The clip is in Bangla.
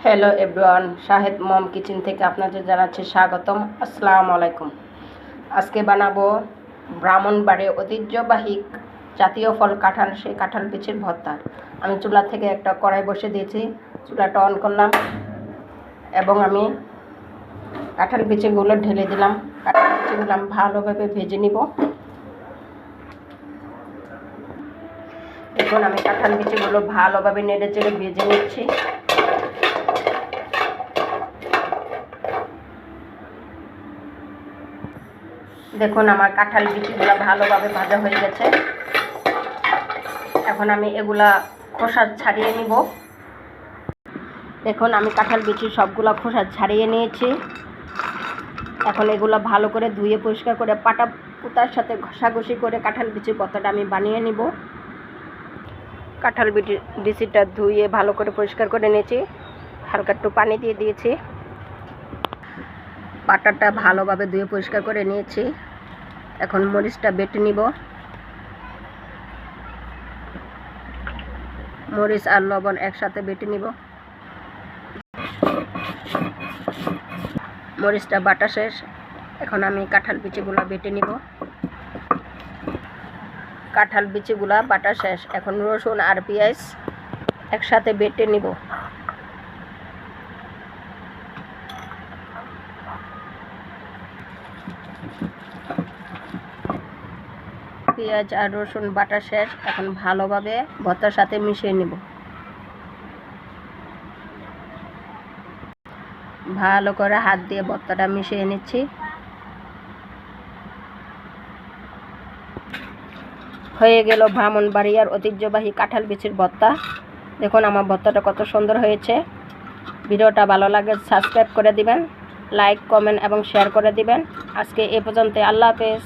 Hello everyone, Shahed Mom Kitchen থেকে আপনাদের জানাচ্ছি স্বাগতম। আসসালামু আলাইকুম। আজকে বানাবো ব্রাহ্মণবাড়ির ঐতিহ্যবাহী জাতীয় ফল কাঁঠাল, সেই কাঁঠাল বিচির ভর্তা। আমি চুলা থেকে একটা কড়াই বসে দিয়েছি, চুলাটা অন করলাম এবং আমি কাঁঠাল বিচিগুলো ঢেলে দিলাম। কাঁঠাল বিচিগুলো আমি ভালোভাবে ভেজে নিব। এখন আমি কাঁঠাল বিচিগুলো ভালোভাবে নেড়ে চেড়ে ভেজে নিচ্ছি। দেখুন আমার কাঁঠাল বিচিগুলো ভালোভাবে ভাজা হয়ে গেছে। এখন আমি এগুলা খোসা ছাড়িয়ে নিব। দেখুন আমি কাঁঠাল বিচি সবগুলা খোসা ছাড়িয়ে নিয়েছি। এখন এগুলো ভালো করে ধুয়ে পরিষ্কার করে পাটা পুতার সাথে ঘষাঘষি করে কাঁঠাল বিচির ভর্তাটা আমি বানিয়ে নিব। কাঁঠাল বিচিটা ধুয়ে ভালো করে পরিষ্কার করে নিয়েছি, হালকা একটু পানি দিয়ে দিয়েছি। পাটাটা ভালোভাবে ধুয়ে পরিষ্কার করে নিয়েছি। এখন মরিচটা বেটে নিব। মরিচ আর লবণ একসাথে বেটে নিব। মরিচটা বাটা শেষ। এখন আমি কাঁঠাল বিচিগুলা বেটে নিব। কাঁঠাল বিচিগুলা বাটা শেষ। এখন রসুন আর পেঁয়াজ একসাথে বেটে নিব। পেঁয়াজ আর রসুন বাটা শেষ। এখন ভালোভাবে ভর্তার সাথে মিশিয়ে নিব। ভালো করে হাত দিয়ে ভর্তাটা মিশিয়ে নিচ্ছি। হয়ে গেল ব্রাহ্মণবাড়িয়ার ঐতিহ্যবাহী কাঁঠাল বিচির ভর্তা। দেখুন আমার ভর্তাটা কত সুন্দর হয়েছে। ভিডিওটা ভালো লাগে সাবস্ক্রাইব করে দিবেন, লাইক কমেন্ট এবং শেয়ার করে দিবেন। আজকে এ পর্যন্ত। আল্লাহ হাফেজ।